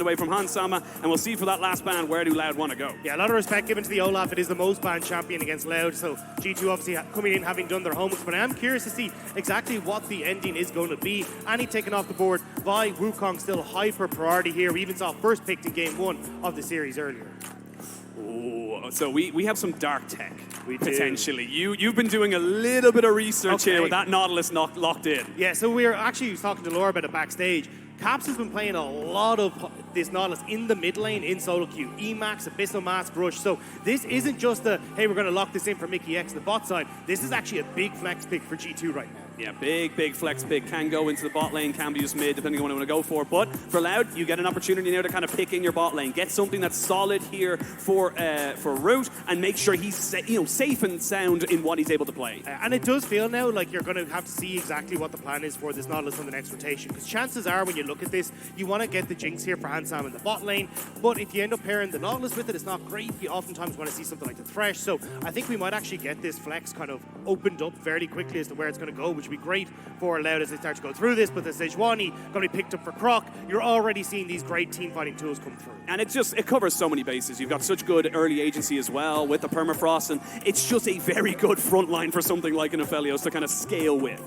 away from Hans Sama, and we'll see for that last ban where do Loud want to go. Yeah, a lot of respect given to the Olaf. It is the most banned champion against Loud, so G2 obviously coming in having done their homework, but I am curious to see exactly what the ending is going to be. Annie taken off the board by Wukong, still hyper priority here. We even saw first picked in game 1 of the series earlier. Oh, so we have some dark tech, potentially. You've been doing a little bit of research here with that Nautilus locked in. Yeah, so we were actually talking to Laura about it backstage. Caps has been playing a lot of this Nautilus in the mid lane in solo queue. Emax, Abyssal Mask, Rush. So this isn't just a, hey, we're going to lock this in for Mickey X, the bot side. This is actually a big flex pick for G2 right now. Yeah, big flex pick. Can go into the bot lane, can be used mid, depending on what you want to go for. But for Loud, you get an opportunity now to kind of pick in your bot lane. Get something that's solid here for Root, and make sure he's safe and sound in what he's able to play. And it does feel now like you're going to have to see exactly what the plan is for this Nautilus on the next rotation. Because chances are, when you look at this, you want to get the Jinx here for Hansam in the bot lane. But if you end up pairing the Nautilus with it, it's not great. You oftentimes want to see something like the Thresh. So I think we might actually get this flex kind of opened up fairly quickly as to where it's going to go, which would be great for Loud as they start to go through this. But the Sejuani going to be picked up for Croc. You're already seeing these great team fighting tools come through. And it covers so many bases. You've got such good early agency as well with the permafrost, and it's just a very good front line for something like an Aphelios to kind of scale with.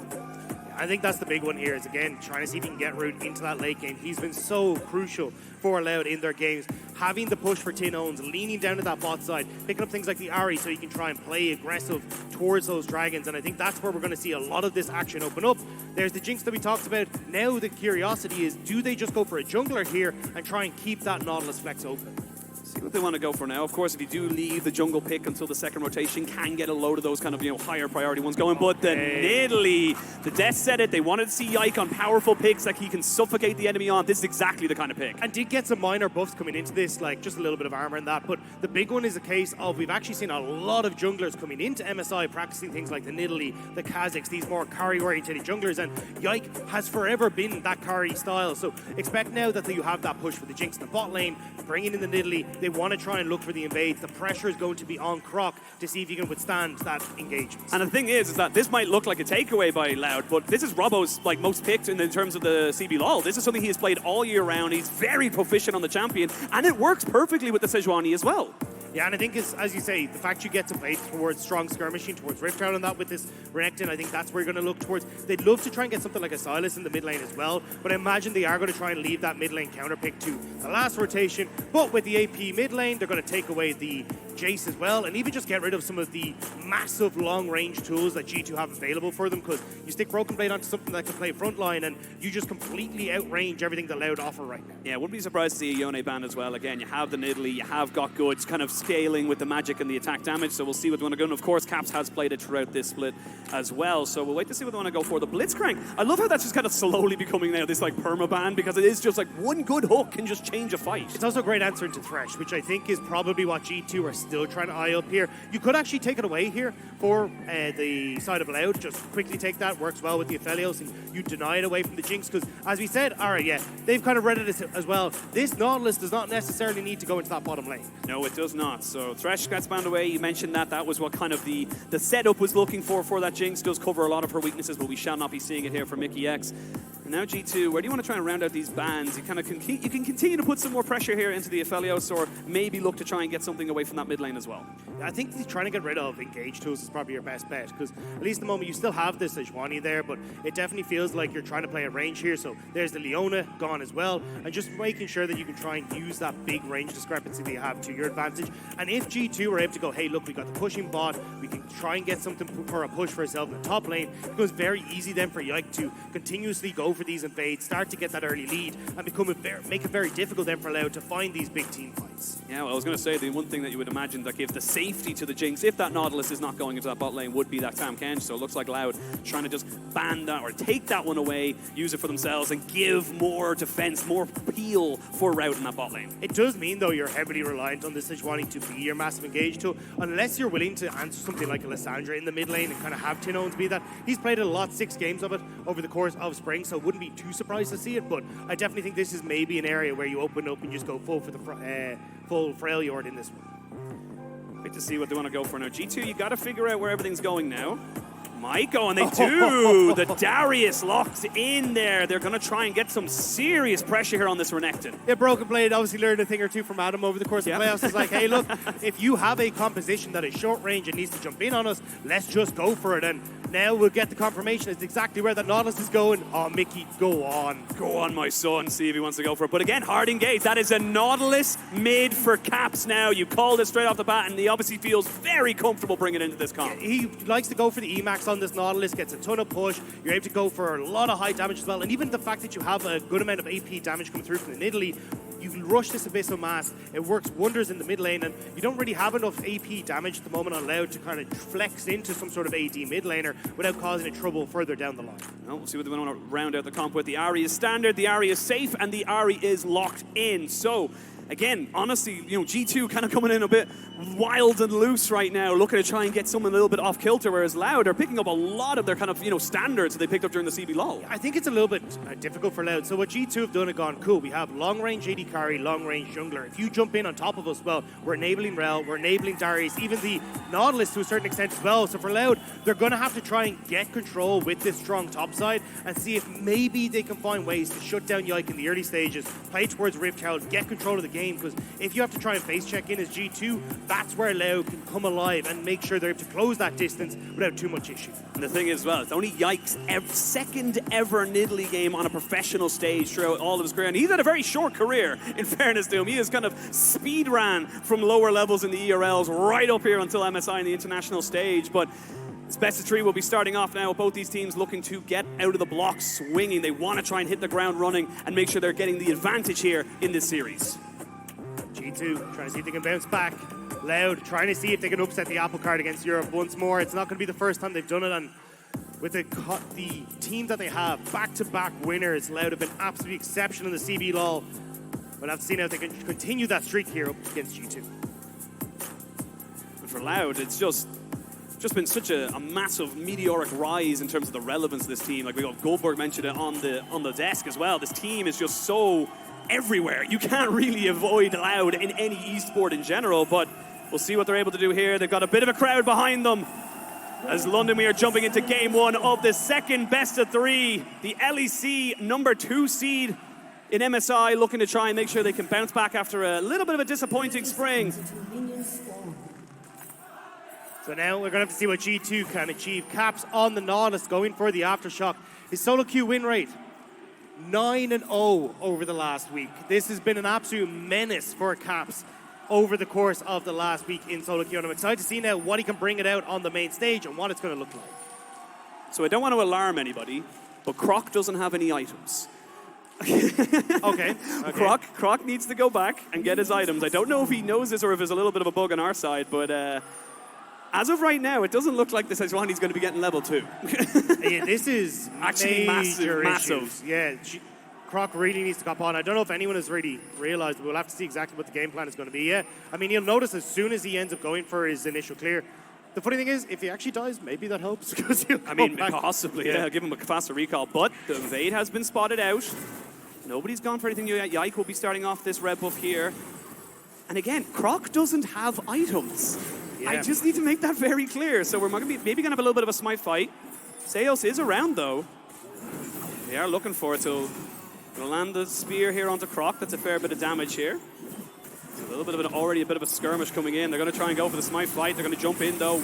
I think that's the big one here, is again trying to see if he can get Root into that late game. He's been so crucial for Loud in their games. Having the push for Tin Owns, leaning down to that bot side, picking up things like the Ari so you can try and play aggressive towards those dragons. And I think that's where we're going to see a lot of this action open up. There's the Jinx that we talked about. Now the curiosity is, do they just go for a jungler here and try and keep that Nautilus flex open? See what they want to go for now. Of course, if you do leave the jungle pick until the second rotation, can get a load of those kind of higher priority ones going. But the Nidalee, the Death said it. They wanted to see Yike on powerful picks that he can suffocate the enemy on. This is exactly the kind of pick. And did get some minor buffs coming into this, like just a little bit of armor and that. But the big one is a case of we've actually seen a lot of junglers coming into MSI practicing things like the Nidalee, the Kazakhs, these more carry-oriented junglers. And Yike has forever been that carry style. So expect now that you have that push for the Jinx in the bot lane, bringing in the Nidalee. They want to try and look for the invades. The pressure is going to be on Croc to see if he can withstand that engagement. And the thing is that this might look like a takeaway by Loud, but this is Robbo's most picked in terms of the CB LoL. This is something he has played all year round. He's very proficient on the champion, and it works perfectly with the Sejuani as well. Yeah, and I think, as you say, the fact you get to play towards strong skirmishing, towards Rift Town and that with this Renekton, I think that's where you're going to look towards. They'd love to try and get something like a Sylas in the mid lane as well, but I imagine they are going to try and leave that mid lane counter pick to the last rotation. But with the AP mid lane, they're going to take away the Jace as well, and even just get rid of some of the massive long-range tools that G2 have available for them, because you stick Broken Blade onto something that can play frontline, and you just completely outrange everything that Loud offer right now. Yeah, wouldn't be surprised to see a Yone ban as well. Again, you have the Nidalee, you have got goods, kind of scaling with the magic and the attack damage, so we'll see what they want to go. And of course, Caps has played it throughout this split as well, so we'll wait to see what they want to go for. The Blitzcrank, I love how that's just kind of slowly becoming now this perma-ban, because it is just one good hook can just change a fight. It's also a great answer into Thresh, which I think is probably what G2 are still trying to eye up here. You could actually take it away here for the side of Loud, just quickly take that, works well with the Aphelios, and you deny it away from the Jinx, because as we said, alright, yeah, they've kind of read it as well. This Nautilus does not necessarily need to go into that bottom lane. No, it does not. So Thresh gets banned away. You mentioned that was what kind of the setup was looking for that Jinx. Does cover a lot of her weaknesses, but we shall not be seeing it here for Mickey X. And now G2, where do you want to try and round out these bans? You kind of you can continue to put some more pressure here into the Aphelios, or maybe look to try and get something away from that mid lane as well. I think trying to get rid of engage tools is probably your best bet, because at least at the moment you still have this Sejuani there, but it definitely feels like you're trying to play a range here. So there's the Leona gone as well, and just making sure that you can try and use that big range discrepancy that you have to your advantage. And if G2 were able to go, hey look, we got the pushing bot, we can try and get something for a push for ourselves in the top lane, it becomes very easy then for Yike to continuously go for these invades, start to get that early lead, and make it very difficult then for Loud to find these big team fights. Yeah, well, I was going to say the one thing that you would imagine that gives the safety to the Jinx, if that Nautilus is not going into that bot lane, would be that Tahm Kench. So it looks like Loud trying to just ban that or take that one away, use it for themselves, and give more defense, more peel for Rout in that bot lane. It does mean, though, you're heavily reliant on this Sejuani to be your massive engage tool, unless you're willing to answer something like a Lissandra in the mid lane and kind of have Tin Owns be that. He's played it a lot, 6 games of it over the course of spring, so wouldn't be too surprised to see it, but I definitely think this is maybe an area where you open up and just go full for the full Freljord in this one. Wait to see what they want to go for now. G2, you got to figure out where everything's going now. Might go, and they do. The Darius locks in there. They're going to try and get some serious pressure here on this Renekton. Yeah, Broken Blade obviously learned a thing or two from Adam over the course of the playoffs. It's like, hey, look, if you have a composition that is short range and needs to jump in on us, let's just go for it. And now we'll get the confirmation. It's exactly where the Nautilus is going. Oh, Mickey, go on. Go on, my son. See if he wants to go for it. But again, hard engaged. That is a Nautilus mid for Caps now. You called it straight off the bat, and he obviously feels very comfortable bringing it into this comp. He likes to go for the Emax on this Nautilus, gets a ton of push. You're able to go for a lot of high damage as well. And even the fact that you have a good amount of AP damage coming through from the Nidalee, you can rush this Abyssal Mask. It works wonders in the mid lane, and you don't really have enough AP damage at the moment on Loud to kind of flex into some sort of AD mid laner without causing it trouble further down the line. Well, we'll see what they want to round out the comp with. The Ahri is standard, the Ahri is safe, and the Ahri is locked in. So, again, honestly, G2 kind of coming in a bit wild and loose right now, looking to try and get someone a little bit off kilter, whereas Loud are picking up a lot of their kind of, standards that they picked up during the CB lull. I think it's a little bit difficult for Loud. So what G2 have done and gone, cool, we have long-range AD carry, long-range jungler. If you jump in on top of us, well, we're enabling Rel, we're enabling Darius, even the Nautilus to a certain extent as well. So for Loud, they're going to have to try and get control with this strong top side and see if maybe they can find ways to shut down Yike in the early stages, play towards Rift Herald, get control of the game, because if you have to try and face check in as G2, that's where Loud can come alive and make sure they're able to close that distance without too much issue. And the thing is, well, it's only Yike's second ever Nidalee game on a professional stage throughout all of his career. And he's had a very short career, in fairness to him. He has kind of speed ran from lower levels in the ERLs right up here until MSI in the international stage. But this best of three will be starting off now with both these teams looking to get out of the blocks swinging. They want to try and hit the ground running and make sure they're getting the advantage here in this series. G2 trying to see if they can bounce back. Loud trying to see if they can upset the apple cart against Europe once more. It's not going to be the first time they've done it, and with the team that they have, back-to-back winners, Loud have been absolutely exceptional in the CB lull. We'll have to see now if they can continue that streak here up against G2. But for Loud, it's just been such a massive meteoric rise in terms of the relevance of this team. Like we got Goldberg mentioned it on the desk as well. This team is just so everywhere. You can't really avoid Loud in any esport in general, but we'll see what they're able to do here. They've got a bit of a crowd behind them as London, we are jumping into game one of the second best of three. The LEC number 2 seed in MSI looking to try and make sure they can bounce back after a little bit of a disappointing spring. So now we're going to have to see what G2 can achieve. Caps on the Nautilus going for the Aftershock. His solo queue win rate 9-0 over the last week. This has been an absolute menace for Caps over the course of the last week in solo queue. And I'm excited to see now what he can bring it out on the main stage and what it's going to look like. So I don't want to alarm anybody, but Croc doesn't have any items. Okay. Croc needs to go back and get his items. I don't know if he knows this or if there's a little bit of a bug on our side, but as of right now, it doesn't look like the Sejuani's going to be getting level 2. Yeah, this is actually massive. Yeah, Croc really needs to cop on. I don't know if anyone has really realized, but we'll have to see exactly what the game plan is going to be. Yeah, I mean, you'll notice as soon as he ends up going for his initial clear, the funny thing is, if he actually dies, maybe that helps. Possibly, yeah. Give him a faster recall. But the evade has been spotted out. Nobody's gone for anything yet. Yike will be starting off this red buff here. And again, Croc doesn't have items. Yeah. I just need to make that very clear. So we're maybe going to have a little bit of a smite fight. Seos is around, though. They are looking for it. So going to land the spear here onto Croc. That's a fair bit of damage here. A little bit of already a bit of a skirmish coming in. They're going to try and go for the smite fight. They're going to jump in, though,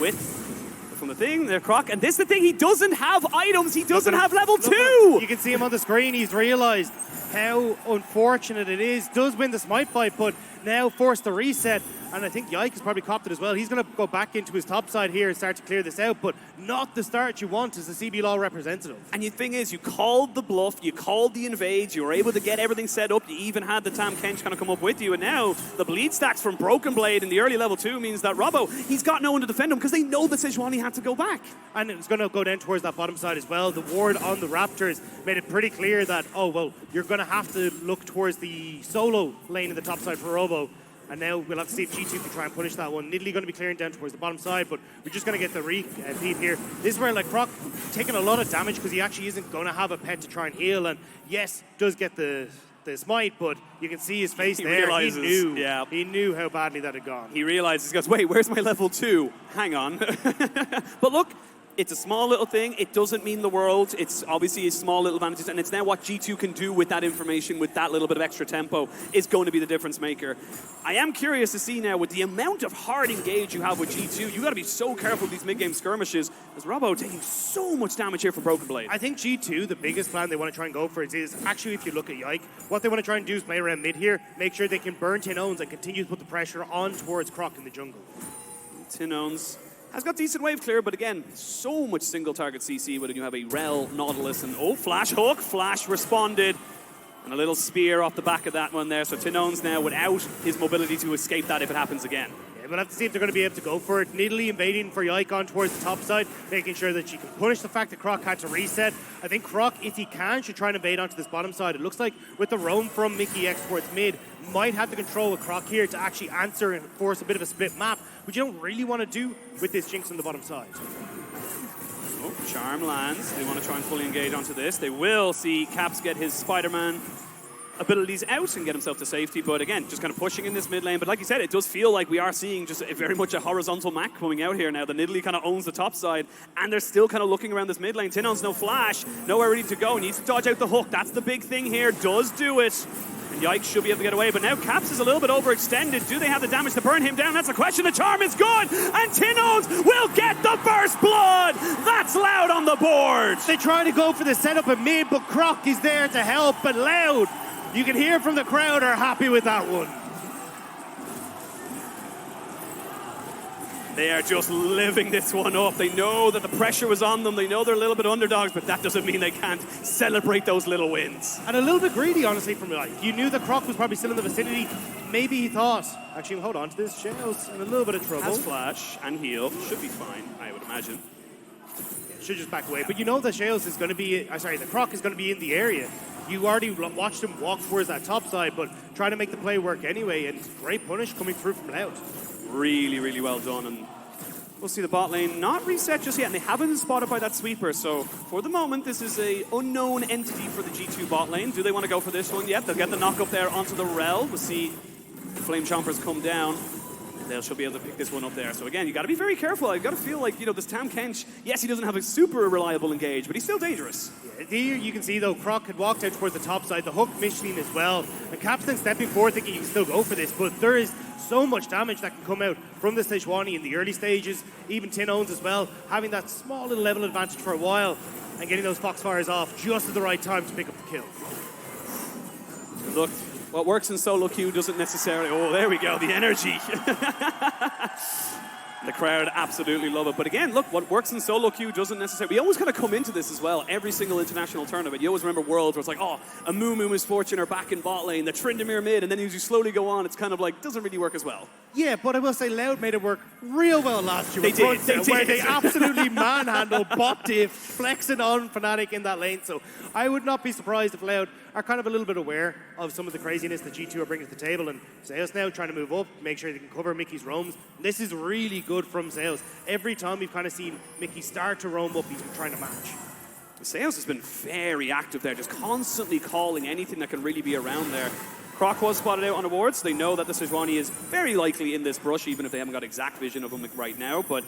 from the thing. They're Croc. And this is the thing. He doesn't have items. He doesn't have level 2. You can see him on the screen. He's realized how unfortunate it is. Does win the smite fight, but now forced to reset. And I think Yike has probably copped it as well. He's going to go back into his top side here and start to clear this out, but not the start you want as a CB Law representative. And the thing is, you called the bluff, you called the invades, you were able to get everything set up, you even had the Tam Kench kind of come up with you, and now the bleed stacks from Broken Blade in the early level 2 means that Robbo, he's got no one to defend him because they know that Sejuani had to go back. And it's going to go down towards that bottom side as well. The ward on the Raptors made it pretty clear that, oh, well, you're going to have to look towards the solo lane in the top side for Robo. And now we'll have to see if G2 can try and punish that one. Nidalee going to be clearing down towards the bottom side, but we're just going to get the repeat here. This is where, like, Croc taking a lot of damage because he actually isn't going to have a pet to try and heal. And yes, does get the smite, but you can see his face there. Realizes, he knew how badly that had gone. He realizes, he goes, wait, where's my level 2? Hang on. But look, It's a small little thing. It doesn't mean the world. It's obviously a small little advantage, and it's now what G2 can do with that information, with that little bit of extra tempo, is going to be the difference maker. I am curious to see now, with the amount of hard engage you have with G2, you got to be so careful with these mid-game skirmishes, as Robbo taking so much damage here from Broken Blade. I think G2, the biggest plan they want to try and go for is actually, if you look at Yike, what they want to try and do is play around mid here, make sure they can burn Tinons and continue to put the pressure on towards Croc in the jungle. Tinons has got decent wave clear, but again, so much single target CC when you have a Rel, Nautilus, and Flash Hook. Flash responded, and a little spear off the back of that one there. So Tinons now without his mobility to escape that if it happens again. Yeah, we'll have to see if they're going to be able to go for it. Nidalee invading for Yike on towards the top side, making sure that she can punish the fact that Croc had to reset. I think Croc, if he can, should try and invade onto this bottom side. It looks like with the roam from Mickey Esports mid, might have the control with Croc here to actually answer and force a bit of a split map, which you don't really want to do with this Jinx on the bottom side. Oh, Charm lands. They want to try and fully engage onto this. They will see Caps get his Spider-Man abilities out and get himself to safety, but again, just kind of pushing in this mid lane. But like you said, it does feel like we are seeing just very much a horizontal map coming out here now. The Nidalee kind of owns the top side, and they're still kind of looking around this mid lane. Tinon's no flash, nowhere ready to go, needs to dodge out the hook. That's the big thing here, does do it. And Yike should be able to get away, but now Caps is a little bit overextended. Do they have the damage to burn him down? That's the question. The charm is good, and Tinons will get the first blood. That's Loud on the board. They try to go for the setup at mid, but Croc is there to help, but Loud, you can hear from the crowd, are happy with that one. They are just living this one up. They know that the pressure was on them. They know they're a little bit underdogs, but that doesn't mean they can't celebrate those little wins. And a little bit greedy, honestly, from Yike. You knew that Croc was probably still in the vicinity. Maybe he thought, actually, hold on to this. Shell's in a little bit of trouble. Has flash and heal. Should be fine, I would imagine. Should just back away. But you know that Shales is going to be, the Croc is going to be in the area. You already watched him walk towards that top side, but trying to make the play work anyway, and great punish coming through from Loud. Really, really well done, and we'll see the bot lane not reset just yet, and they haven't been spotted by that sweeper, so for the moment, this is a unknown entity for the G2 bot lane. Do they want to go for this one? Yep, they'll get the knock up there onto the Rel. We'll see the Flame Chompers come down. They should be able to pick this one up there. So again, you got to be very careful. You got to feel like, this Tam Kench, yes, he doesn't have a super reliable engage, but he's still dangerous. Yeah, here you can see, though, Croc had walked out towards the top side, the hook Michelin as well, and Capstan stepping forward thinking you can still go for this, but there is so much damage that can come out from the Sejuani in the early stages, even Tinons as well, having that small little level advantage for a while, and getting those Foxfires off just at the right time to pick up the kill. Look, what works in solo queue doesn't necessarily... Oh, there we go, the energy. The crowd absolutely love it. But again, look, what works in solo queue doesn't necessarily... We always kind of come into this as well, every single international tournament. You always remember Worlds where it's like, oh, a Moo Misfortune are back in bot lane, the Tryndamere mid, and then as you slowly go on, it's kind of like, doesn't really work as well. Yeah, but I will say Loud made it work real well last year. They did. Where they absolutely manhandled bot diff, flexing on Fnatic in that lane. So I would not be surprised if Loud are kind of a little bit aware of some of the craziness that G2 are bringing to the table. And Zeus now trying to move up, make sure they can cover Mickey's roams. This is really good from Zeus. Every time we've kind of seen Mickey start to roam up, he's been trying to match. Zeus has been very active there, just constantly calling anything that can really be around there. Croc was spotted out on the wards. They know that the Sejuani is very likely in this brush, even if they haven't got exact vision of him right now. But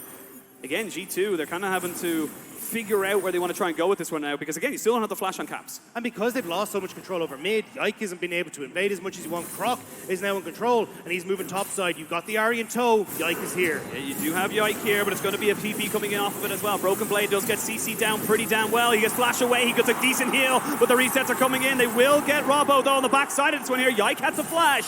again, G2, they're kind of having to figure out where they want to try and go with this one now, because again, you still don't have the flash on Caps. And because they've lost so much control over mid, Yike hasn't been able to invade as much as you want. Croc is now in control, and he's moving topside. You've got the Ari in tow, Yike is here. Yeah, you do have Yike here, but it's going to be a PP coming in off of it as well. Broken Blade does get CC down pretty damn well. He gets flash away, he gets a decent heal, but the resets are coming in. They will get Robbo, though, on the backside of this one here. Yike has a flash.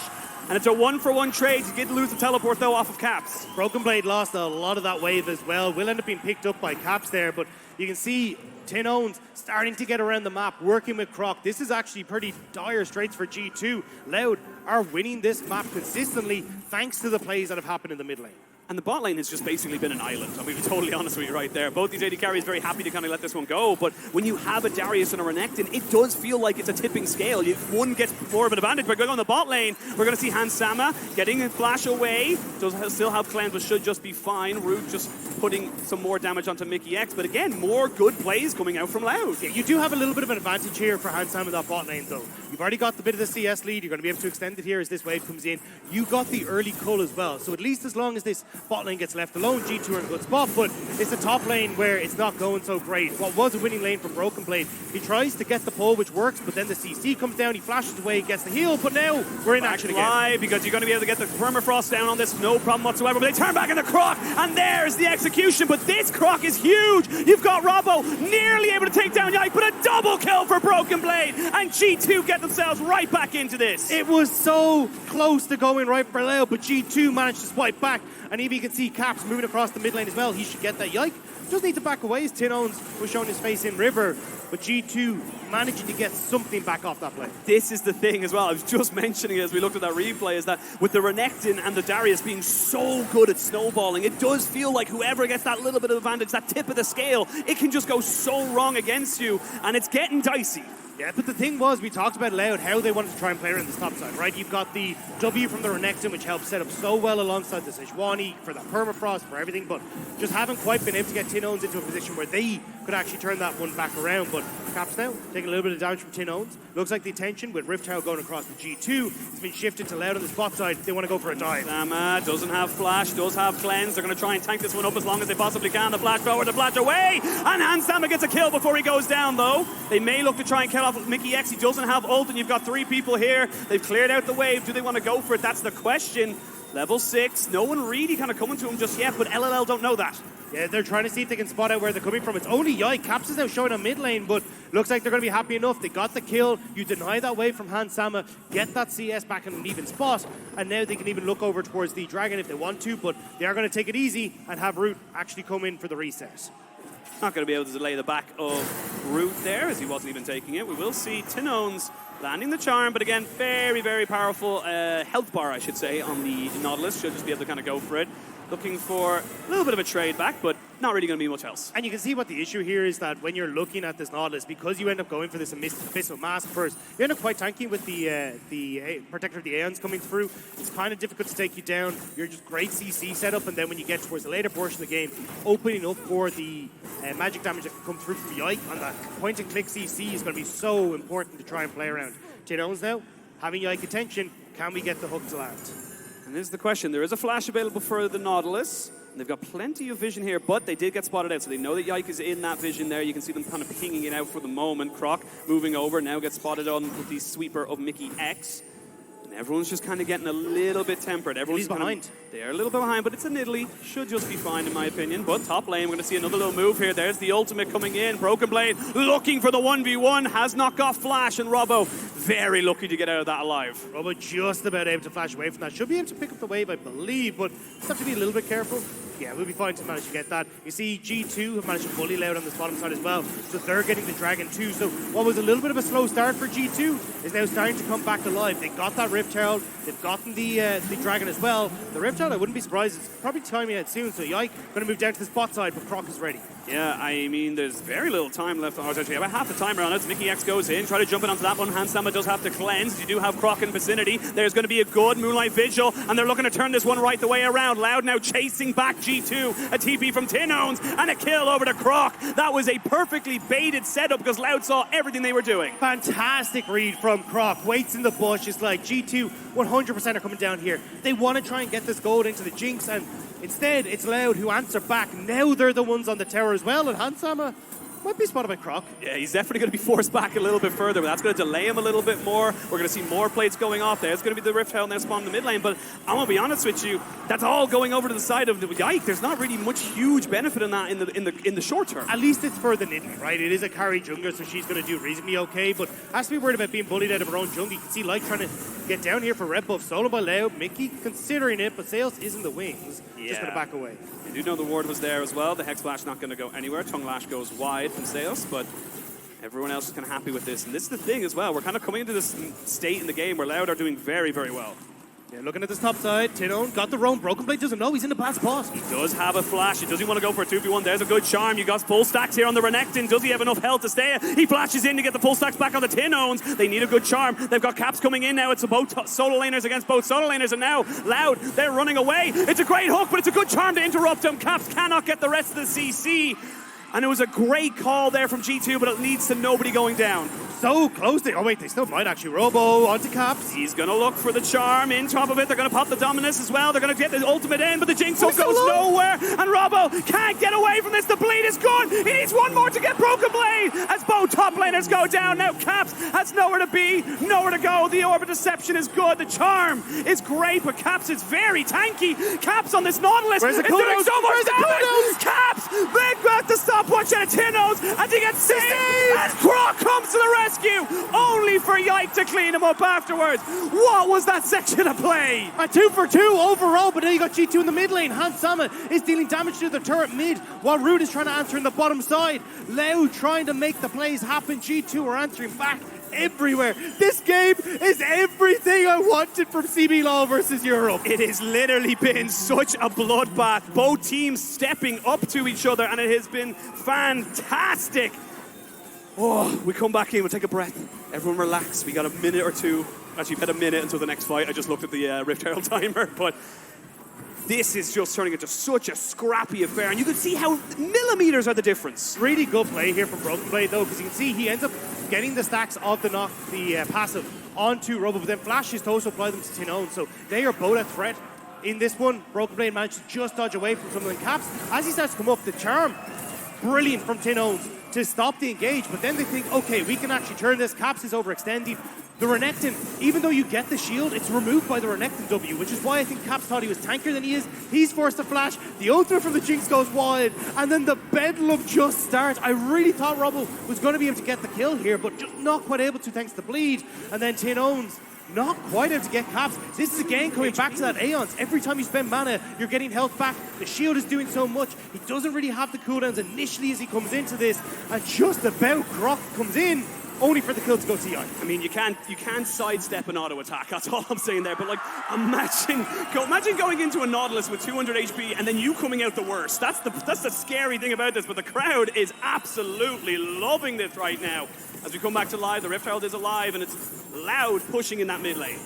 And it's a 1-for-1 trade. You did lose the teleport, though, off of Caps. Broken Blade lost a lot of that wave as well. Will end up being picked up by Caps there, but you can see Tinons starting to get around the map, working with Croc. This is actually pretty dire straits for G2. Loud are winning this map consistently thanks to the plays that have happened in the mid lane. And the bot lane has just basically been an island. I'm going to be totally honest with you right there. Both these AD carries very happy to kind of let this one go, but when you have a Darius and a Renekton, it does feel like it's a tipping scale. One gets more of an advantage by going on the bot lane. We're going to see Hans Sama getting a flash away. Does still have cleanse, but should just be fine. Root just putting some more damage onto Mickey X, but again, more good plays coming out from Loud. Yeah, you do have a little bit of an advantage here for Hans Sama in that bot lane, though. You've already got the bit of the CS lead. You're going to be able to extend it here as this wave comes in. You got the early cull as well. So at least as long as this bot lane gets left alone, G2 are in a good spot. But it's a top lane where it's not going so great. What was a winning lane for Broken Blade, he tries to get the pull, which works, but then the CC comes down, he flashes away, gets the heal, but now we're in action again. Because you're going to be able to get the permafrost down on this, no problem whatsoever. But they turn back in the Croc, and there's the execution. But this Croc is huge. You've got Robbo nearly able to take down Yike, but a double kill for Broken Blade, and G2 get themselves right back into this. It was so close to going right for LLL, but G2 managed to swipe back, and even you can see Caps moving across the mid lane as well. He should get that. Yike does need to back away as Tin Owns was showing his face in River, but G2 managing to get something back off that play. This is the thing as well. I was just mentioning it as we looked at that replay, is that with the Renekton and the Darius being so good at snowballing, it does feel like whoever gets that little bit of advantage, that tip of the scale, it can just go so wrong against you, and it's getting dicey. Yeah, but the thing was, we talked about loud how they wanted to try and play around this top side, right? You've got the W from the Renekton, which helps set up so well alongside the Sejuani for that permafrost, for everything, but just haven't quite been able to get Tin Owns into a position where they could actually turn that one back around. But Caps now taking a little bit of damage from Tin Owns. Looks like the attention with Rift Tower going across the G2 has been shifted to Loud on the spot side. They want to go for a dive. Sama doesn't have flash, does have cleanse. They're going to try and tank this one up as long as they possibly can. The flash forward, the flash away, and Hansama gets a kill before he goes down, though. They may look to try and kill off Mickey X. He doesn't have ult, and you've got 3 people here. They've cleared out the wave. Do they want to go for it? That's the question. Level 6. No one really kind of coming to him just yet, but LLL don't know that. Yeah, they're trying to see if they can spot out where they're coming from. It's only Yike. Caps is now showing on mid lane, but looks like they're going to be happy enough. They got the kill. You deny that wave from Hansama, get that CS back in an even spot, and now they can even look over towards the Dragon if they want to, but they are going to take it easy and have Root actually come in for the reset. Not going to be able to delay the back of Root there, as he wasn't even taking it. We will see Tin Owns landing the charm, but again, very, very powerful health bar, I should say, on the Nautilus. Should just be able to kind of go for it. Looking for a little bit of a trade back, but not really going to be much else. And you can see what the issue here is, that when you're looking at this Nautilus, because you end up going for this Abyssal Mask first, you end up quite tanky with the Protector of the Aeons coming through. It's kind of difficult to take you down. You're just great CC setup, and then when you get towards the later portion of the game, opening up for the magic damage that can come through from Yike on that point-and-click CC is going to be so important to try and play around. Tin Owns now, having Yike attention, can we get the hook to land? And this is the question. There is a flash available for the Nautilus. They've got plenty of vision here, but they did get spotted out, so they know that Yike is in that vision there. You can see them kind of pinging it out for the moment. Croc moving over, now gets spotted on with the sweeper of Mickey X. And everyone's just kind of getting a little bit tempered. Everyone's behind. They're a little bit behind, but it's a Nidalee. Should just be fine, in my opinion. But top lane, we're going to see another little move here. There's the ultimate coming in. Broken Blade looking for the 1v1. Has not got flash, and Robbo very lucky to get out of that alive. Robbo just about able to flash away from that. Should be able to pick up the wave, I believe, but just have to be a little bit careful. Yeah, we'll be fine to manage to get that. You see G2 have managed to bully Loud on this bottom side as well, so they're getting the Dragon too. So what was a little bit of a slow start for G2 is now starting to come back alive. They got that Rift Herald, they've gotten the Dragon as well. The Rift Herald, I wouldn't be surprised, it's probably timing out soon, so Yike going to move down to the spot side, but Croc is ready. Yeah, I mean, there's very little time left. Oh, actually about half the timer on it. Mickey X goes in, try to jump in onto that one. Hansama does have to cleanse. You do have Croc in vicinity. There's going to be a good Moonlight Vigil, and they're looking to turn this one right the way around. Loud now chasing back G2. A TP from Tin Owns, and a kill over to Croc. That was a perfectly baited setup because Loud saw everything they were doing. Fantastic read from Croc. Waits in the bush. It's like G2 100% are coming down here. They want to try and get this gold into the Jinx, and instead it's Loud who answer back. Now they're the ones on the tower as well, and Hansama might be spotted by Croc. Yeah, he's definitely going to be forced back a little bit further, but that's going to delay him a little bit more. We're going to see more plates going off there. It's going to be the Rift Hell now spawn in the mid lane, but I'm going to be honest with you, that's all going over to the side of the Yike. There's not really much huge benefit in that in the short term. At least it's for the Nidalee, right? It is a carry jungler, so she's going to do reasonably okay, but has to be worried about being bullied out of her own jungle. You can see Light trying to get down here for red buff, solo by Loud. Mickey considering it, but Sales is in the wings. Just going to back away. I do know the ward was there as well. The Hex Flash not going to go anywhere. Tongue Lash goes wide from Seos, but everyone else is kind of happy with this. And this is the thing as well. We're kind of coming into this state in the game where Loud are doing very, very well. Yeah, looking at this top side, Tin Owns got the roam. Broken Blade doesn't know he's in the bad spot. He does have a flash. He doesn't want to go for a 2v1. There's a good charm. You got full stacks here on the Renekton. Does he have enough health to stay? He flashes in to get the full stacks back on the Tin Owns. They need a good charm. They've got Caps coming in now. It's both solo laners against both solo laners, and now Loud, they're running away. It's a great hook, but it's a good charm to interrupt him. Caps cannot get the rest of the CC. And it was a great call there from G2, but it leads to nobody going down. So close. Oh, wait, they still might actually. Robo onto Caps. He's going to look for the charm in top of it. They're going to pop the Dominus as well. They're going to get the ultimate in, but the Jinx goes nowhere. And Robo can't get away from this. The bleed is gone. He needs one more to get Broken Blade as both top laners go down. Now Caps has nowhere to be, nowhere to go. The Orb of Deception is good. The charm is great, but Caps is very tanky. Caps on this Nautilus is doing so much damage. Caps, they've got the stopwatch and a Tinnos, and he gets saved. And Croc comes to the rescue, only for Yike to clean him up afterwards. What was that section of play? A 2 for 2 overall, but then you got G2 in the mid lane. Hans Sama is dealing damage to the turret mid, while Rude is trying to answer in the bottom side. Loud trying to make the plays happen. G2 are answering back everywhere. This game is everything I wanted from CB Law versus Europe. It has literally been such a bloodbath. Both teams stepping up to each other, and it has been fantastic. Oh, we come back in, we'll take a breath. Everyone relax. We got a minute or two. Actually, we've had a minute until the next fight. I just looked at the Rift Herald timer, but this is just turning into such a scrappy affair, and you can see how millimeters are the difference. Really good play here from Broken Blade, though, because you can see he ends up getting the stacks of the knock, the passive, onto Robo, but then flashes to also apply them to Tinone, so they are both a threat. In this one, Broken Blade managed to just dodge away from some of the Caps. As he starts to come up, the charm, brilliant from Tinones to stop the engage, but then they think, okay, we can actually turn this. Caps is overextending. The Renekton, even though you get the shield, it's removed by the Renekton W, which is why I think Caps thought he was tankier than he is. He's forced to flash. The ultimate from the Jinx goes wide, and then the bedlam just starts. I really thought Robo was going to be able to get the kill here, but just not quite able to thanks to the bleed. And then Tinones not quite able to get Caps. This is again coming back to that Aeons. Every time you spend mana, you're getting health back. The shield is doing so much. He doesn't really have the cooldowns initially as he comes into this, and just about Croc comes in, only for the kill to go to Yike. I mean, you can't sidestep an auto attack. That's all I'm saying there. But like, imagine going into a Nautilus with 200 HP and then you coming out the worst. That's the scary thing about this. But the crowd is absolutely loving this right now. As we come back to live, the Rift Herald is alive, and it's Loud pushing in that mid lane.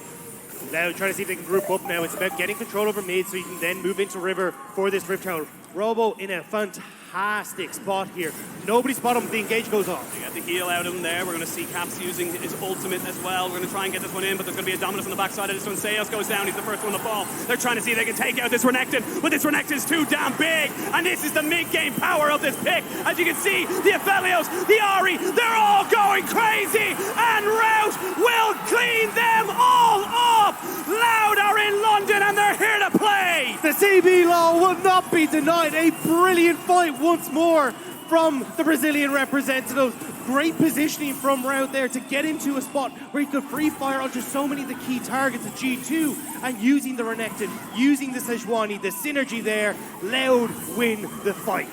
Loud trying to see if they can group up now. It's about getting control over mid so you can then move into River for this Rift Herald. Robo in a fantastic spot here. Nobody spot him. The engage goes off. You got the heal out of him there. We're going to see Caps using his ultimate as well. We're going to try and get this one in, but there's going to be a Dominus on the backside of this one. Seos goes down. He's the first one to fall. They're trying to see if they can take out this Renekton, but this Renekton is too damn big, and this is the mid-game power of this pick. As you can see, the Aphelios, the Ahri, they're all going crazy, and Rout will clean them all up. Loud are in London, and they're here to play. The CB Law will not be denied. A brilliant fight once more from the Brazilian representatives. Great positioning from Rout there to get into a spot where he could free fire onto so many of the key targets of G2, and using the Renekton, using the Sejuani, the synergy there, Loud win the fight.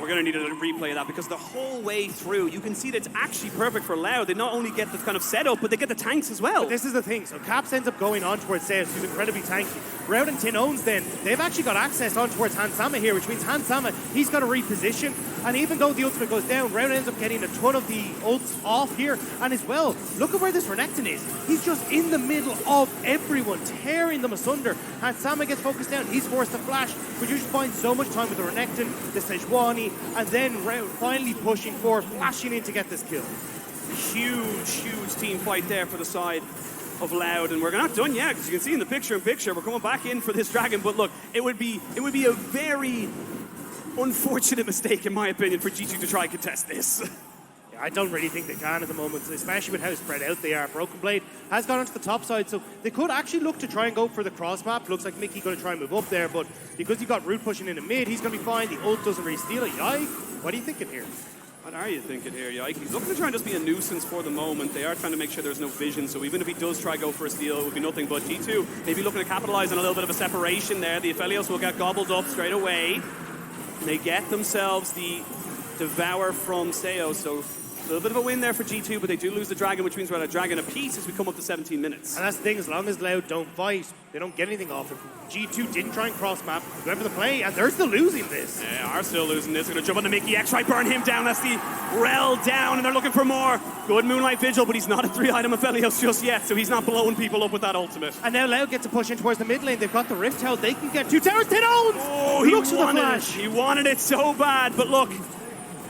We're going to need a replay of that, because the whole way through, you can see that it's actually perfect for Loud. They not only get the kind of setup, but they get the tanks as well. But this is the thing. So Caps ends up going on towards Seus, who's incredibly tanky. Rout and Tinones then, they've actually got access on towards Hans Sama here, which means Hans Sama, he's got to reposition. And even though the ultimate goes down, Rout ends up getting a ton of the ults off here. And as well, look at where this Renekton is. He's just in the middle of everyone, tearing them asunder. Hans Sama gets focused down. He's forced to flash, but you just find so much time with the Renekton, the Sejuani, and then Rout finally pushing forward, flashing in to get this kill. Huge team fight there for the side of Loud, and we're not done yet, because you can see in the picture-in-picture, we're coming back in for this dragon. But look, it would be a very unfortunate mistake, in my opinion, for G2 to try and contest this. Yeah, I don't really think they can at the moment, especially with how spread out they are. Broken Blade has gone onto the top side, so they could actually look to try and go for the cross map. Looks like Mickey going to try and move up there, but because you got Root pushing in the mid, he's going to be fine. The ult doesn't really steal it. Yike, what are you thinking here? What are you thinking here, Yike? He's looking to try and just be a nuisance for the moment. They are trying to make sure there's no vision, so even if he does try go for a steal, it would be nothing but G2 maybe looking to capitalize on a little bit of a separation there. The Aphelios will get gobbled up straight away. And they get themselves the Devour from Seos, so a little bit of a win there for G2, but they do lose the Dragon, which means we're at a Dragon apiece as we come up to 17 minutes. And that's the thing, as long as Loud don't fight, they don't get anything off it. G2 didn't try and cross-map, went for the play, and they're still losing this. They are still losing this. They're going to jump on the Mickey X, try burn him down. That's the Rel down, and they're looking for more. Good Moonlight Vigil, but he's not a 3-item Aphelios just yet, so he's not blowing people up with that ultimate. And now Loud gets to push in towards the mid lane. They've got the Rift Herald. They can get 2 towers. Tinones! Oh, he looks for the flash. He wanted it so bad, but look,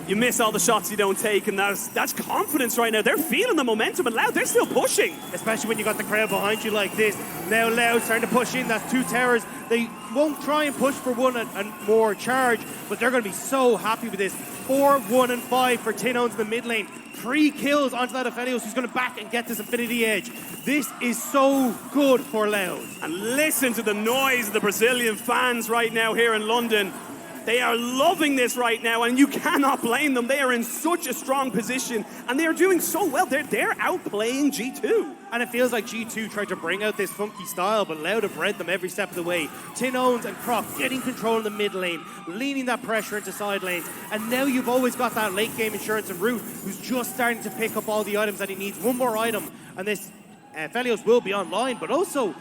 You miss all the shots you don't take, and that's confidence right now. They're feeling the momentum, and Loud, they're still pushing. Especially when you got the crowd behind you like this. Now Loud starting to push in. That's 2 towers. They won't try and push for 1 and more charge, but they're going to be so happy with this. 4, 1, and 5 for Tinones in the mid lane. 3 kills onto that Aphelios, who's going to back and get this Infinity Edge. This is so good for Loud. And listen to the noise of the Brazilian fans right now here in London. They are loving this right now, and you cannot blame them. They are in such a strong position, and they are doing so well. They're outplaying G2. And it feels like G2 tried to bring out this funky style, but Loud have read them every step of the way. Tinones and Croc getting control in the mid lane, leaning that pressure into side lanes. And now you've always got that late game insurance and Root, who's just starting to pick up all the items that he needs. One more item, and this Felios will be online, but also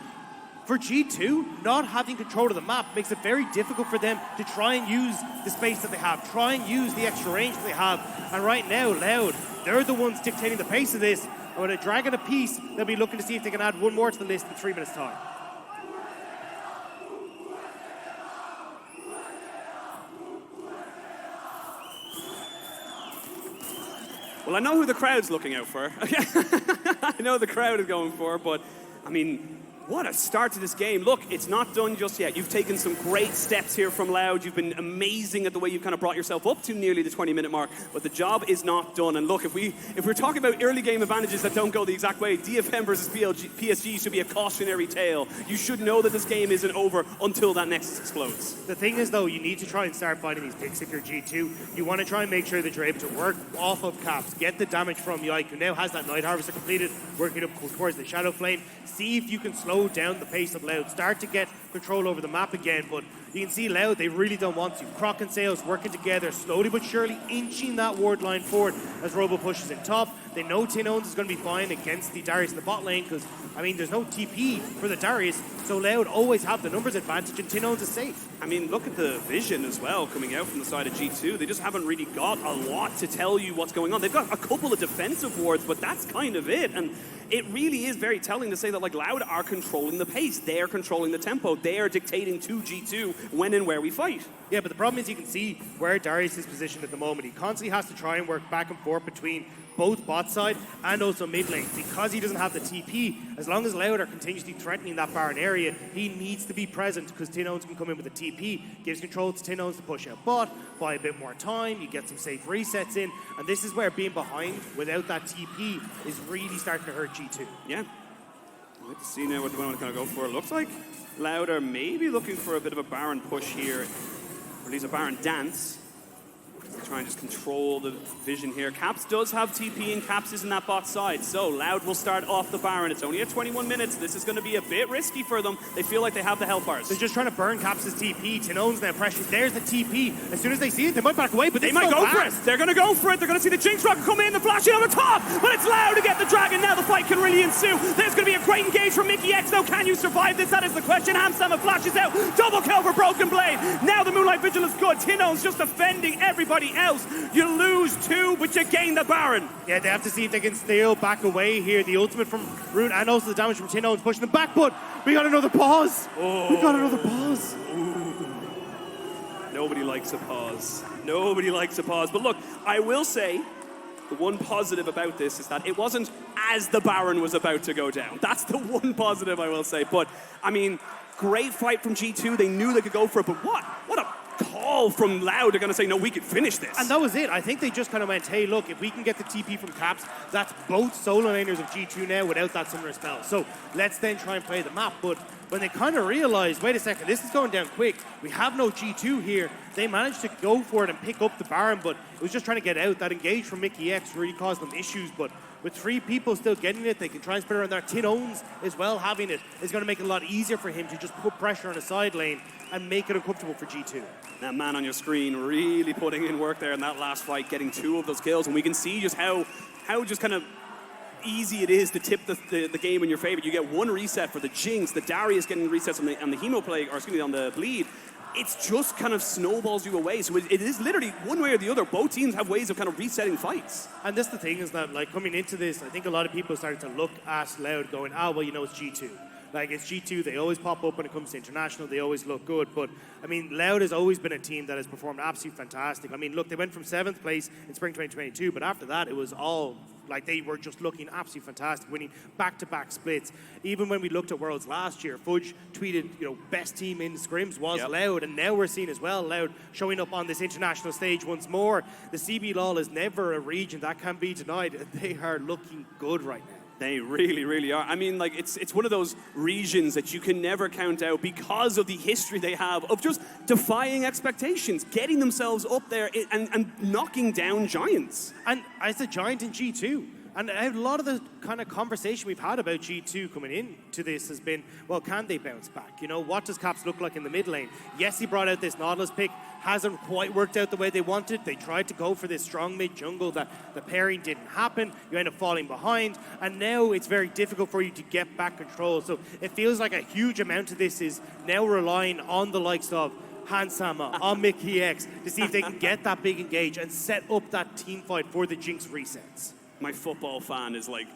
for G2, not having control of the map makes it very difficult for them to try and use the space that they have, try and use the extra range that they have. And right now, Loud, they're the ones dictating the pace of this. And with a dragon apiece, they'll be looking to see if they can add 1 more to the list in 3 minutes' time. Well, I know who the crowd's looking out for. I know the crowd is going for, but, I mean, what a start to this game. Look, it's not done just yet. You've taken some great steps here from Loud. You've been amazing at the way you've kind of brought yourself up to nearly the 20-minute mark, but the job is not done. And look, if we're talking about early game advantages that don't go the exact way, DFM versus PSG should be a cautionary tale. You should know that this game isn't over until that Nexus explodes. The thing is, though, you need to try and start finding these picks if you're G2. You want to try and make sure that you're able to work off of Caps, get the damage from Yike, who now has that Night Harvester completed, working up towards the Shadow Flame. See if you can slow down the pace of Loud, start to get control over the map again, but you can see Loud, they really don't want to. Croc and Sales working together, slowly but surely inching that ward line forward as Robo pushes in top. They know Tinones is going to be fine against the Darius in the bot lane because, I mean, there's no TP for the Darius, so Loud always have the numbers advantage and Tinones is safe. I mean, look at the vision as well coming out from the side of G2. They just haven't really got a lot to tell you what's going on. They've got a couple of defensive wards, but that's kind of it. And it really is very telling to say that, like, Loud are controlling the pace. They're controlling the tempo. They are dictating to G2 when and where we fight. Yeah, but the problem is you can see where Darius is positioned at the moment. He constantly has to try and work back and forth between both bot side and also mid lane. Because he doesn't have the TP, as long as Loud are continuously threatening that Baron area, he needs to be present because Tinones can come in with a TP, gives control to Tinones to push out bot, buy a bit more time, you get some safe resets in, and this is where being behind without that TP is really starting to hurt G2. Yeah. I'd like to see now what they want to kind of go for. It looks like Loud are maybe looking for a bit of a Baron push here, or at least a Baron dance. Try and just control the vision here. Caps does have TP and Caps is in that bot side. So Loud will start off the Baron. It's only at 21 minutes. This is going to be a bit risky for them. They feel like they have the health bars. They're just trying to burn Caps' TP. Tinones now pressures. There's the TP. As soon as they see it, they might back away, but they might go for it. They're going to go for it. They're going to see the Jinx Rocket come in, the flash in on the top, but it's Loud to get the Dragon. Now the fight can really ensue. There's going to be a great engage from Mickey X, though. Can you survive this? That is the question. Hamsama flashes out. Double kill for Broken Blade. Now the Moonlight Vigil is good. Tinones just defending everybody else. You lose 2, but you gain the Baron. Yeah, they have to see if they can still back away here. The ultimate from Root and also the damage from Tinones pushing them back, but we got another pause. Oh. We got another pause. Ooh. Nobody likes a pause. Nobody likes a pause. But look, I will say, the one positive about this is that it wasn't as the Baron was about to go down. That's the one positive I will say. But, I mean, great fight from G2. They knew they could go for it, but what a call from Loud. They're going to say, no, we can finish this. And that was it. I think they just kind of went, hey, look, if we can get the TP from Caps, that's both solo laners of G2 now without that summoner spell. So let's then try and play the map. But when they kind of realized, wait a second, this is going down quick. We have no G2 here. They managed to go for it and pick up the Baron, but it was just trying to get out. That engage from Mickey X really caused them issues, but with 3 people still getting it, they can try and spin around there. Tinones as well having it is going to make it a lot easier for him to just put pressure on the side lane and make it uncomfortable for G2. That man on your screen really putting in work there in that last fight, getting 2 of those kills, and we can see just how just kind of easy it is to tip the game in your favor. You get 1 reset for the Jinx, the Darius getting resets on the Hemo Plague, or excuse me, on the Bleed. It's just kind of snowballs you away. So it is literally one way or the other. Both teams have ways of kind of resetting fights. And that's the thing is that, like, coming into this, I think a lot of people started to look at Loud going, well, you know, it's G2. Like, it's G2, they always pop up when it comes to international, they always look good. But, I mean, Loud has always been a team that has performed absolutely fantastic. I mean, look, they went from 7th place in spring 2022, but after that, it was all, like, they were just looking absolutely fantastic, winning back-to-back splits. Even when we looked at Worlds last year, Fudge tweeted, you know, best team in scrims was Loud, and now we're seeing as well Loud showing up on this international stage once more. The CBLOL is never a region that can be denied. They are looking good right now. They really, really are. I mean, like, it's one of those regions that you can never count out because of the history they have of just defying expectations, getting themselves up there and knocking down giants. And it's a giant in G2. And a lot of the kind of conversation we've had about G2 coming into this has been, well, can they bounce back? You know, what does Caps look like in the mid lane? Yes, he brought out this Nautilus pick. Hasn't quite worked out the way they wanted. They tried to go for this strong mid jungle that the pairing didn't happen. You end up falling behind. And now it's very difficult for you to get back control. So it feels like a huge amount of this is now relying on the likes of Hansama, on Mickey X, to see if they can get that big engage and set up that team fight for the Jinx resets. My football fan is like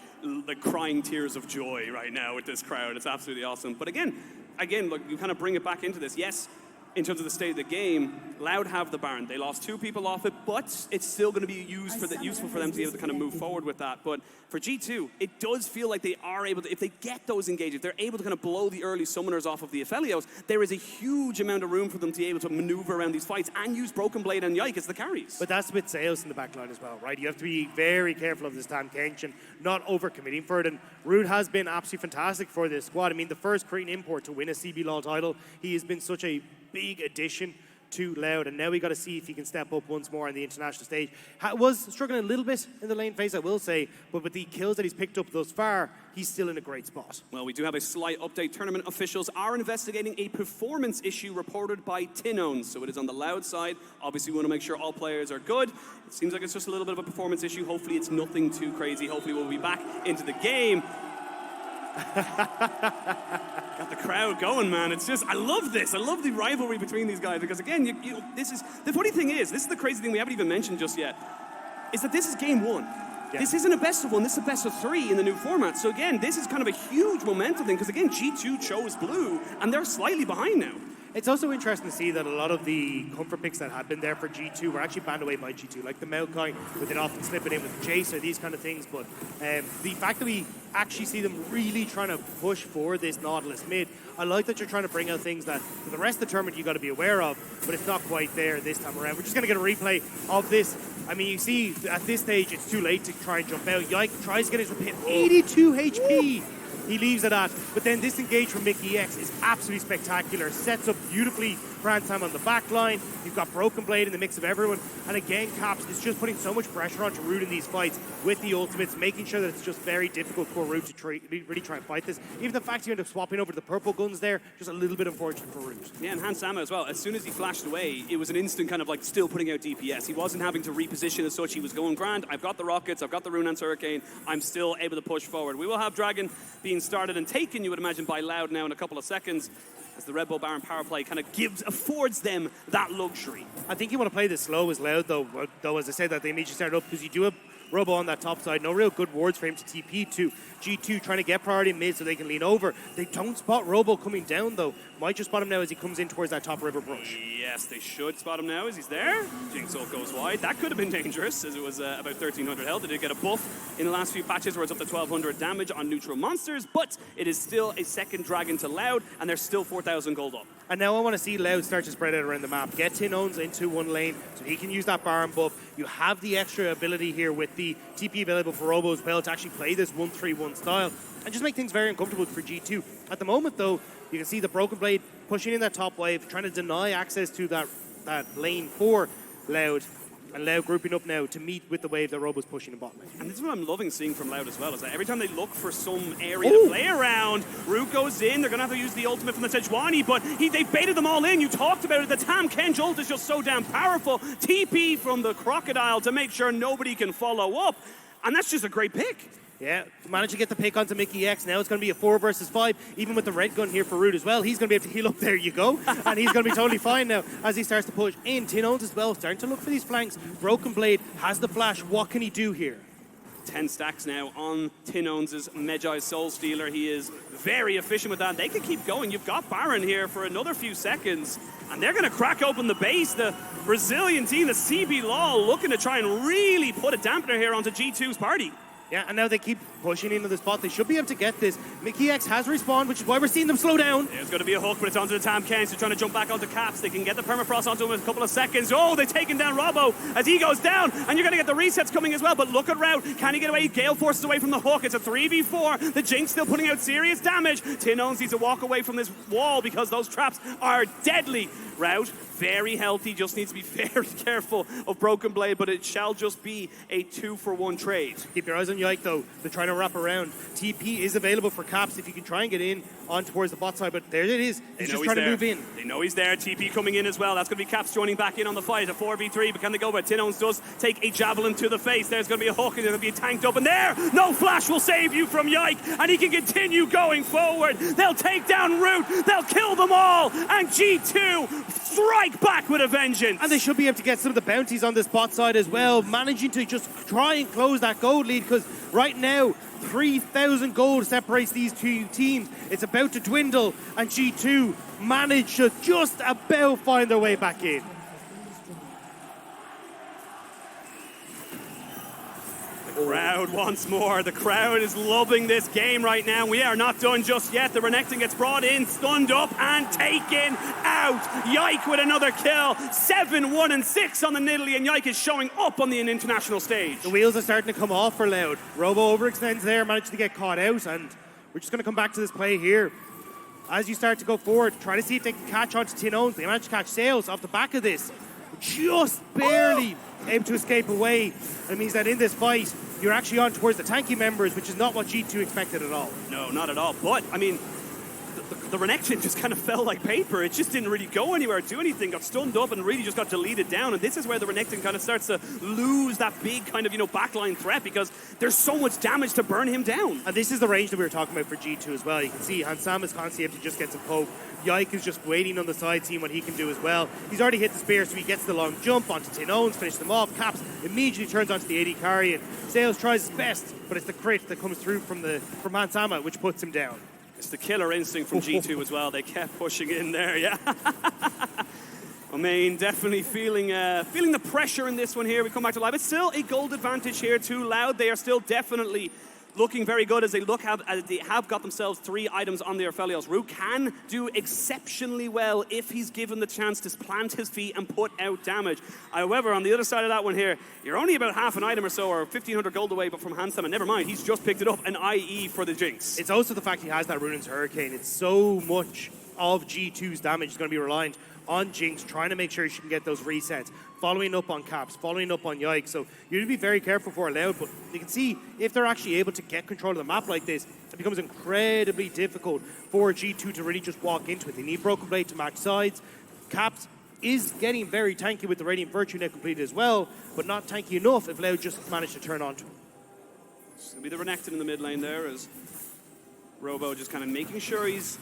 crying tears of joy right now with this crowd. It's absolutely awesome. But again, look, you kind of bring it back into this. Yes, in terms of the state of the game, Loud have the Baron. They lost 2 people off it, but it's still going to be useful for them to be able to kind of move forward with that. But for G2, it does feel like they are able to, if they get those engages, if they're able to kind of blow the early summoners off of the Aphelios, there is a huge amount of room for them to be able to maneuver around these fights and use Broken Blade and Yike as the carries. But that's with Sales in the back line as well, right? You have to be very careful of this Tam Kench and not overcommitting for it. And Rude has been absolutely fantastic for this squad. I mean, the first Korean import to win a CBLOL title, he has been such a big addition to Loud, and now we got to see if he can step up once more on the international stage. Was struggling a little bit in the lane phase, I will say, but with the kills that he's picked up thus far, he's still in a great spot. Well, we do have a slight update. Tournament officials are investigating a performance issue reported by Tinone, so it is on the Loud side. Obviously, we want to make sure all players are good. It seems like it's just a little bit of a performance issue. Hopefully, it's nothing too crazy. Hopefully, we'll be back into the game. Got the crowd going, man. It's just, I love this. I love the rivalry between these guys because, again, this is, the funny thing is, this is the crazy thing we haven't even mentioned just yet, is that this is game 1. Yeah. This isn't a best of 1, this is a best of 3 in the new format. So again, this is kind of a huge momentum thing because, again, G2 chose blue and they're slightly behind now. It's also interesting to see that a lot of the comfort picks that had been there for G2 were actually banned away by G2, like the Maokai, but then often slip it in with Jace or these kind of things. But the fact that we actually see them really trying to push for this Nautilus mid, I like that you're trying to bring out things that for the rest of the tournament you got to be aware of, but it's not quite there this time around. We're just going to get a replay of this. I mean, you see at this stage it's too late to try and jump out. Yike tries to get his repit, 82 HP. He leaves it at, but then this engage from Mickey X is absolutely spectacular. Sets up beautifully for Ansam on the back line. You've got Broken Blade in the mix of everyone. And again, Caps is just putting so much pressure onto Root in these fights with the ultimates, making sure that it's just very difficult for Root to really try and fight this. Even the fact you end up swapping over to the purple guns there, just a little bit unfortunate for Root. Yeah, and Hansama as well. As soon as he flashed away, it was an instant kind of like still putting out DPS. He wasn't having to reposition as such. He was going grand. I've got the rockets. I've got the Runeance Hurricane. I'm still able to push forward. We will have Dragon being started and taken, you would imagine, by Loud now in a couple of seconds, as the Red Bull Baron power play kind of affords them that luxury. I think you want to play this slow as Loud, though as I said, that they need to start up because you do have Robo on that top side. No real good wards for him to TP to. G2 trying to get priority mid so they can lean over. They don't spot Robo coming down, though. Might just spot him now as he comes in towards that top river brush. Yes, they should spot him now as he's there. Jinx ult goes wide. That could have been dangerous as it was about 1,300 health. They did get a buff in the last few patches where it's up to 1,200 damage on neutral monsters, but it is still a second Dragon to Loud, and they're still 4,000 gold up. And now I want to see Loud start to spread out around the map. Get Tinones into one lane so he can use that Baron buff. You have the extra ability here with the TP available for Robo as well to actually play this 1-3-1 style and just make things very uncomfortable for G2. At the moment, though, you can see the Broken Blade pushing in that top wave, trying to deny access to that lane for Loud. And Loud grouping up now to meet with the wave that Robo's pushing in bot lane. And this is what I'm loving seeing from Loud as well, is that every time they look for some area to play around, Root goes in, they're going to have to use the ultimate from the Sejuani, but they've baited them all in. You talked about it, the Tam Kench ult is just so damn powerful. TP from the Crocodile to make sure nobody can follow up, and that's just a great pick. Yeah, managed to get the pick onto Mickey X. Now it's going to be a 4 versus 5, even with the red gun here for Root as well. He's going to be able to heal up. There you go. And he's going to be totally fine now as he starts to push in. Tinones as well, starting to look for these flanks. Broken Blade has the flash. What can he do here? 10 stacks now on Tinones' Magi Soul Stealer. He is very efficient with that. They can keep going. You've got Baron here for another few seconds, and they're going to crack open the base. The Brazilian team, the CB Law, looking to try and really put a dampener here onto G2's party. Yeah, and now they keep pushing into the spot. They should be able to get this. Mickey X has respawned, which is why we're seeing them slow down. There's going to be a hook, but it's onto the Tam Kens. They're trying to jump back onto Caps. They can get the permafrost onto him in a couple of seconds. Oh, they've taken down Robo as he goes down, and you're going to get the resets coming as well. But look at Route. Can he get away? Gale forces away from the hook. It's a 3v4. The Jinx still putting out serious damage. Tinones needs to walk away from this wall because those traps are deadly. Route, very healthy, just needs to be very careful of Broken Blade, but it shall just be a 2-for-1 trade. Keep your eyes on Yike, though. They're trying to wrap around. TP is available for Caps if you can try and get in on towards the bot side, but there it is. He's just trying to move in. They know he's there. TP coming in as well. That's going to be Caps joining back in on the fight. A 4v3, but can they go? But Tinones does take a javelin to the face. There's going to be a hook, and there's going to be tanked up in there. No flash will save you from Yike, and he can continue going forward. They'll take down Root. They'll kill them all, and G2 strike back with a vengeance. And they should be able to get some of the bounties on this bot side as well, managing to just try and close that gold lead, because right now 3,000 gold separates these two teams. It's about to dwindle, and G2 managed to just about find their way back in. The crowd once more. The crowd is loving this game right now. We are not done just yet. The Renekton gets brought in, stunned up, and taken out. Yike with another kill. 7-1-6 on the Nidalee, and Yike is showing up on the international stage. The wheels are starting to come off for Loud. Robo overextends there, managed to get caught out, and we're just going to come back to this play here. As you start to go forward, try to see if they can catch on to Tinones. They managed to catch Sales off the back of this. Just barely able to escape away. And it means that in this fight, you're actually on towards the tanky members, which is not what G2 expected at all. No, not at all. But, I mean, the Renekton just kind of fell like paper. It just didn't really go anywhere, do anything, got stunned up and really just got deleted down. And this is where the Renekton kind of starts to lose that big kind of, backline threat, because there's so much damage to burn him down. And this is the range that we were talking about for G2 as well. You can see Hansam is constantly able to just get some poke. Yike is just waiting on the side, seeing what he can do as well. He's already hit the spear, so he gets the long jump onto Tinones, finish them off. Caps immediately turns onto the AD carry, and Sales tries his best, but it's the crit that comes through from Hansama, which puts him down. It's the killer instinct from G2 as well. They kept pushing in there, yeah. I mean, definitely feeling the pressure in this one here. We come back to live. It's still a gold advantage here to Loud. They are still definitely looking very good as they have got themselves 3 items on their Aphelios. Root can do exceptionally well if he's given the chance to plant his feet and put out damage. However, on the other side of that one here, you're only about half an item or so, or 1,500 gold away, but from Hansam, and never mind, he's just picked it up, an IE for the Jinx. It's also the fact he has that Ruin's Hurricane. It's so much of G2's damage is going to be reliant on Jinx, trying to make sure she can get those resets, following up on Caps, following up on Yike. So you need to be very careful for Loud, but you can see if they're actually able to get control of the map like this, it becomes incredibly difficult for G2 to really just walk into it. They need Broken Blade to match sides. Caps is getting very tanky with the Radiant Virtue now completed as well, but not tanky enough if Loud just managed to turn onto him. It's going to be the Renekton in the mid lane there, as Robo just kind of making sure he's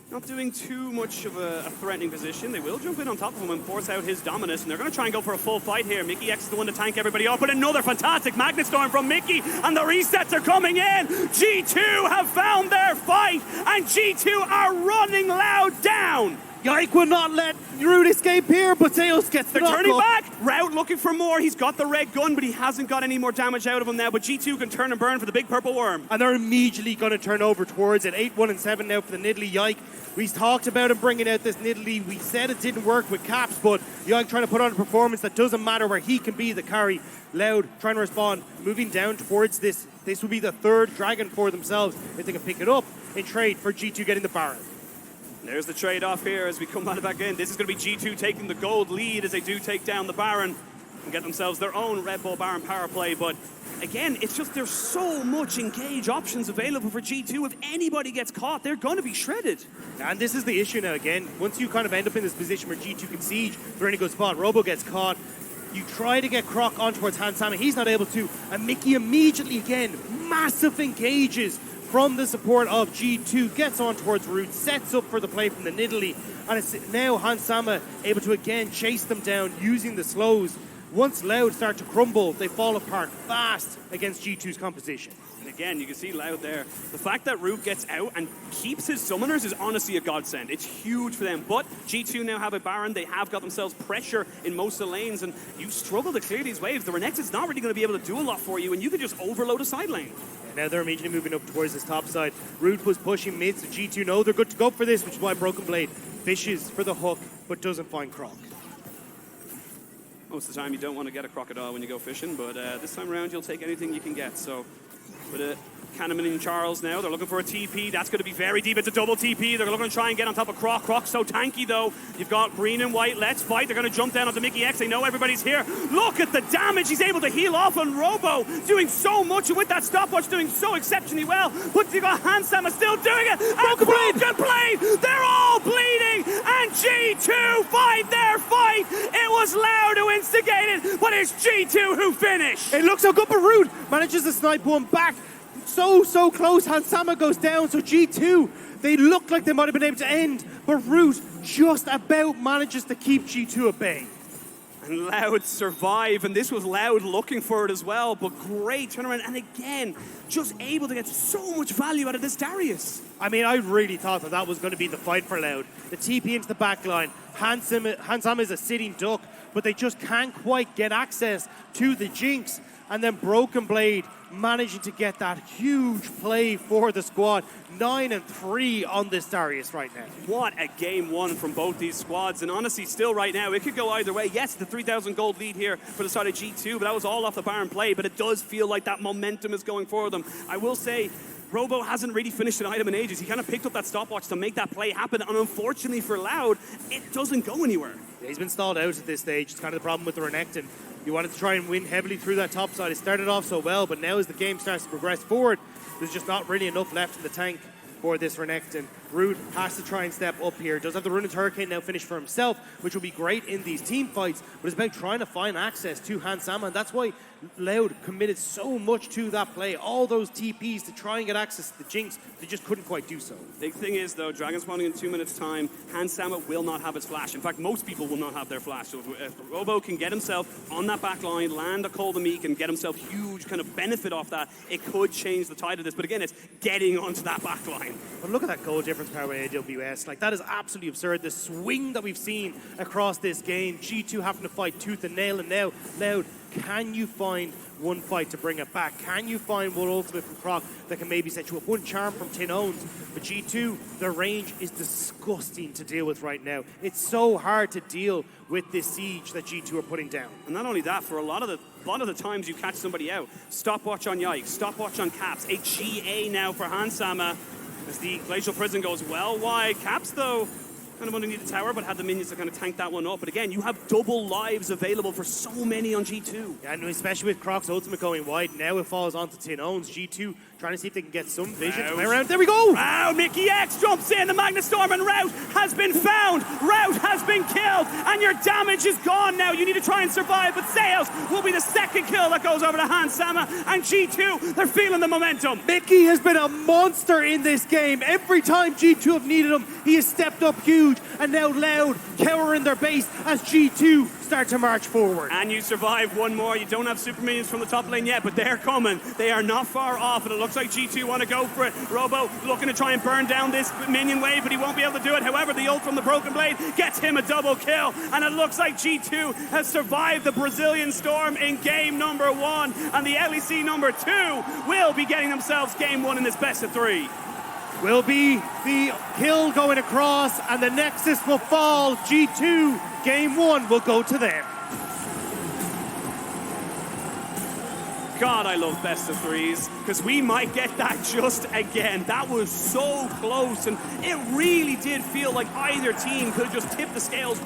not doing too much of a threatening position. They will jump in on top of him and force out his dominance, and they're going to try and go for a full fight here. Mickey X is the one to tank everybody up, but another fantastic Magnet Storm from Mickey, and the resets are coming in. G2 have found their fight, and G2 are running Loud down. Yike will not let Root escape here, but Sales gets the They're turning knock back. Route looking for more. He's got the red gun, but he hasn't got any more damage out of him now. But G2 can turn and burn for the big purple worm. And they're immediately going to turn over towards it. 8-1-7 now for the Nidalee. Yike, we talked about him bringing out this Nidalee. We said it didn't work with Caps, but Yike trying to put on a performance that doesn't matter, where he can be the carry. Loud trying to respond, moving down towards this. This will be the 3rd dragon for themselves if they can pick it up in trade for G2 getting the Baron. There's the trade-off here as we come back in. This is going to be G2 taking the gold lead as they do take down the Baron and get themselves their own Red Bull Baron power play. But again, it's just there's so much engage options available for G2. If anybody gets caught, they're going to be shredded. And this is the issue now again. Once you kind of end up in this position where G2 can siege, they're in a good spot. Robo gets caught. You try to get Croc on towards Hansama. He's not able to. And Mickey immediately, again, massive engages from the support of G2, gets on towards Root, sets up for the play from the Nidalee, and it's now Hansama able to again chase them down using the slows once Loud start to crumble, they fall apart fast against G2's composition. And again, you can see Loud there. The fact that Root gets out and keeps his summoners is honestly a godsend. It's huge for them. But G2 now have a Baron. They have got themselves pressure in most of the lanes, and you struggle to clear these waves. The Renekton's not really going to be able to do a lot for you, and you can just overload a side lane. Now they're immediately moving up towards this top side. Root was pushing mid, so G2 know they're good to go for this, which is why Broken Blade fishes for the hook, but doesn't find Croc. Most of the time you don't want to get a crocodile when you go fishing, but this time around you'll take anything you can get. So with Kahneman and Charles now, they're looking for a TP. That's going to be very deep. It's a double TP. They're looking to try and get on top of Croc. Croc's so tanky, though. You've got green and white. Let's fight. They're going to jump down onto Mickey X. They know everybody's here. Look at the damage. He's able to heal off on Robo, doing so much with that stopwatch, doing so exceptionally well. But you've got Hansama still doing it. And Broken Blade. They're all bleeding. And G2 fight their fight. It was Loud who instigated, but it's G2 who finished. It looks so good, but Root manages to snipe one back. So close. Hansama goes down, so G2, they look like they might have been able to end, but Root just about manages to keep G2 at bay. And Loud survive, and this was Loud looking for it as well, but great turnaround, and again, just able to get so much value out of this Darius. I mean, I really thought that was going to be the fight for Loud. The TP into the back line. Hansama is a sitting duck, but they just can't quite get access to the Jinx. And then Broken Blade managing to get that huge play for the squad. 9-3 on this Darius right now. What a game one from both these squads. And honestly, still right now, it could go either way. Yes, the 3,000 gold lead here for the side of G2, but that was all off the Baron play. But it does feel like that momentum is going for them. I will say, Robo hasn't really finished an item in ages. He kind of picked up that stopwatch to make that play happen. And unfortunately for Loud, it doesn't go anywhere. Yeah, he's been stalled out at this stage. It's kind of the problem with the Renekton. You wanted to try and win heavily through that top side. It started off so well, but now as the game starts to progress forward, there's just not really enough left in the tank for this Renekton. Root has to try and step up here. Does have the Ruined Hurricane now finished for himself, which will be great in these team fights, but it's about trying to find access to Hansama, and that's why Loud committed so much to that play. All those TPs to try and get access to the Jinx, they just couldn't quite do so. Big thing is, though, Dragon spawning in 2 minutes' time, Hansama will not have his flash. In fact, most people will not have their flash. So if Robo can get himself on that back line, land a Call the Meek, and get himself huge kind of benefit off that, it could change the tide of this. But again, it's getting onto that back line. But look at that goal difference power by AWS. Like, that is absolutely absurd. The swing that we've seen across this game, G2 having to fight tooth and nail, and now Loud, can you find one fight to bring it back? Can you find one ultimate from Croc that can maybe set you up? One charm from Tin Owns. But G2, their range is disgusting to deal with right now. It's so hard to deal with this siege that G2 are putting down. And not only that, for a lot of the times you catch somebody out, stopwatch on Yikes, stopwatch on Caps, a GA now for Hansama as the Glacial Prison goes well wide. Caps, though, kind of underneath the tower, but had the minions to kind of tank that one up. But again, you have double lives available for so many on G2. Yeah, and especially with Croc's ultimate going wide, now it falls onto Tin Owns. G2 trying to see if they can get some vision. Around. There we go! Wow, Mickey X jumps in. The Magna Storm and Rout has been found. Rout has been killed, and your damage is gone now. You need to try and survive, but Sales will be the second kill that goes over to Hansama, and G2, they're feeling the momentum. Mickey has been a monster in this game. Every time G2 have needed him, he has stepped up huge, and now Loud cowering their base as G2 start to march forward. And you survive one more. You don't have super minions from the top lane yet, but they're coming. They are not far off, and it looks like G2 want to go for it. Robo looking to try and burn down this minion wave, but he won't be able to do it. However, the ult from the Broken Blade gets him a double kill, and it looks like G2 has survived the Brazilian Storm in game number 1, and the LEC number 2 will be getting themselves game 1 in this best of 3. Will be the kill going across, and the Nexus will fall. G2, game 1 will go to them. God, I love best of 3s, because we might get that just again. That was so close, and it really did feel like either team could have just tipped the scales